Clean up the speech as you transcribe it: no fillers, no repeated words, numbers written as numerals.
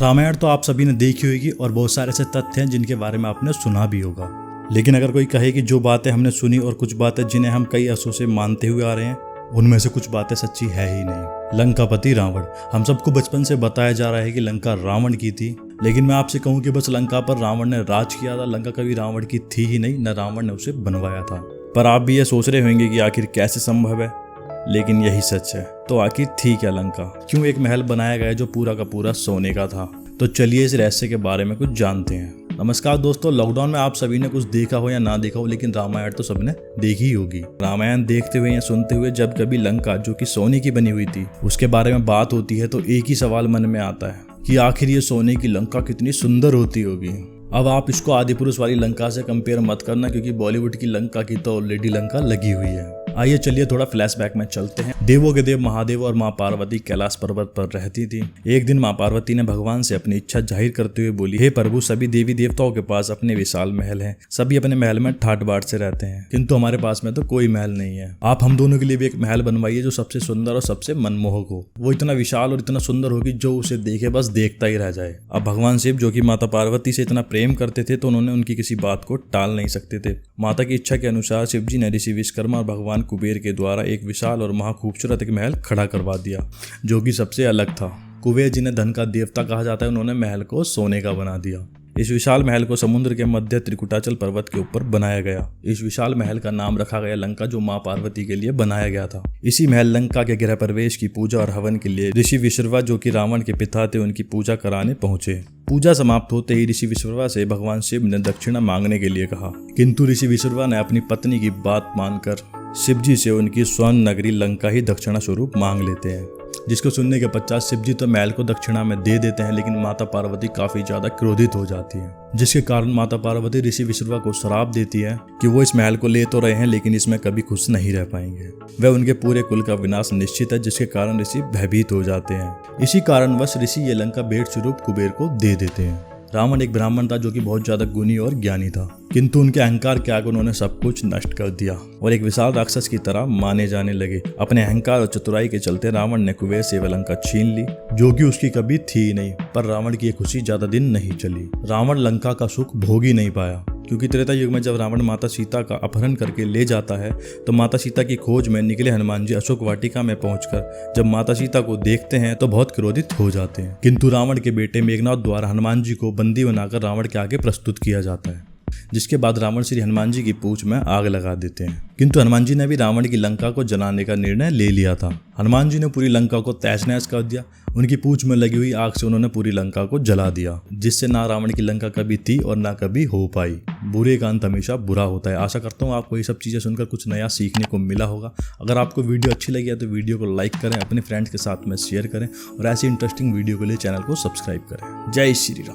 रामायण तो आप सभी ने देखी होगी और बहुत सारे ऐसे तथ्य हैं जिनके बारे में आपने सुना भी होगा। लेकिन अगर कोई कहे कि जो बातें हमने सुनी और कुछ बातें जिन्हें हम कई असों से मानते हुए आ रहे हैं उनमें से कुछ बातें सच्ची है ही नहीं। लंकापति रावण, हम सबको बचपन से बताया जा रहा है कि लंका रावण की थी, लेकिन मैं आपसे कहूं कि बस लंका पर रावण ने राज किया था। लंका कभी रावण की थी ही नहीं, न रावण ने उसे बनवाया था। पर आप भी ये सोच रहे होंगे कि आखिर कैसे संभव है, लेकिन यही सच है। तो आखिर थी क्या लंका? क्यों एक महल बनाया गया जो पूरा का पूरा सोने का था? तो चलिए इस रहस्य के बारे में कुछ जानते हैं। नमस्कार दोस्तों, लॉकडाउन में आप सभी ने कुछ देखा हो या ना देखा हो, लेकिन रामायण तो सबने देखी ही होगी। रामायण देखते हुए या सुनते हुए जब कभी लंका जो कि सोने की बनी हुई थी उसके बारे में बात होती है तो एक ही सवाल मन में आता है कि आखिर ये सोने की लंका कितनी सुंदर होती होगी। अब आप इसको आदिपुरुष वाली लंका से कंपेयर मत करना, क्योंकि बॉलीवुड की लंका की तो ऑलरेडी लंका लगी हुई है। आइए चलिए थोड़ा फ्लैशबैक में चलते हैं। देवों के देव महादेव और माँ पार्वती कैलाश पर्वत पर रहती थी। एक दिन माँ पार्वती ने भगवान से अपनी इच्छा जाहिर करते हुए बोली, हे प्रभु, सभी देवी देवताओं के पास अपने विशाल महल हैं, सभी अपने महल में ठाट बाट से रहते हैं, किंतु हमारे पास में तो कोई महल नहीं है। आप हम दोनों के लिए भी एक महल बनवाइए जो सबसे सुंदर और सबसे मनमोहक हो। वो इतना विशाल और इतना सुंदर हो कि जो उसे देखे बस देखता ही रह जाए। अब भगवान शिव जो कि माता पार्वती से इतना प्रेम करते थे तो उन्होंने उनकी किसी बात को टाल नहीं सकते थे। माता की इच्छा के अनुसार शिव जी ने ऋषि विश्वकर्मा और भगवान कुबेर के द्वारा एक विशाल और महा खूबसूरत एक महल खड़ा करवा दिया जो कि सबसे अलग था। कुबेर जिन्हें धन का देवता कहा जाता है, उन्होंने महल को सोने का बना दिया। इस विशाल महल को समुद्र के मध्य त्रिकुटाचल पर्वत के ऊपर बनाया गया। इस विशाल महल का नाम रखा गया लंका, जो माँ पार्वती के लिए बनाया गया था। इसी महल लंका के गृह प्रवेश की पूजा और हवन के लिए ऋषि विश्रवा जो कि रावण के पिता थे उनकी पूजा कराने पहुंचे। पूजा समाप्त होते ही ऋषि विश्रवा से भगवान शिव ने दक्षिणा मांगने के लिए कहा, किंतु ऋषि विश्रवा ने अपनी पत्नी की बात मानकर शिव जी से उनकी स्वर्ण नगरी लंका ही दक्षिणा स्वरूप मांग लेते हैं। जिसको सुनने के पश्चात शिव जी तो महल को दक्षिणा में दे देते हैं, लेकिन माता पार्वती काफी ज्यादा क्रोधित हो जाती है, जिसके कारण माता पार्वती ऋषि विश्रवा को श्राप देती है कि वो इस महल को ले तो रहे हैं लेकिन इसमें कभी खुश नहीं रह पाएंगे। वह उनके पूरे कुल का विनाश निश्चित है, जिसके कारण ऋषि भयभीत हो जाते हैं। इसी कारणवश ऋषि ये लंका भेंट स्वरूप कुबेर को दे देते हैं। रावण एक ब्राह्मण था जो कि बहुत ज्यादा गुणी और ज्ञानी था, किंतु उनके अहंकार के आगे उन्होंने सब कुछ नष्ट कर दिया और एक विशाल राक्षस की तरह माने जाने लगे। अपने अहंकार और चतुराई के चलते रावण ने कुबेर से वह लंका छीन ली जो कि उसकी कभी थी नहीं। पर रावण की ये खुशी ज्यादा दिन नहीं चली। रावण लंका का सुख भोग ही नहीं पाया, क्योंकि त्रेता युग में जब रावण माता सीता का अपहरण करके ले जाता है तो माता सीता की खोज में निकले हनुमान जी अशोक वाटिका में पहुंचकर जब माता सीता को देखते हैं तो बहुत क्रोधित हो जाते हैं। किंतु रावण के बेटे मेघनाथ द्वारा हनुमान जी को बंदी बनाकर रावण के आगे प्रस्तुत किया जाता है, जिसके बाद रावण श्री हनुमान जी की पूंछ में आग लगा देते हैं। किंतु हनुमान जी ने भी रावण की लंका को जलाने का निर्णय ले लिया था। हनुमान जी ने पूरी लंका को तहस नहस कर दिया। उनकी पूंछ में लगी हुई आग से उन्होंने पूरी लंका को जला दिया, जिससे ना रावण की लंका कभी थी और ना कभी हो पाई। बुरे का अंत हमेशा बुरा होता है। आशा करता हूँ आपको ये सब चीजें सुनकर कुछ नया सीखने को मिला होगा। अगर आपको वीडियो अच्छी लगी है तो वीडियो को लाइक करें, अपने फ्रेंड्स के साथ में शेयर करें और ऐसी इंटरेस्टिंग वीडियो के लिए चैनल को सब्सक्राइब करें। जय श्री राम।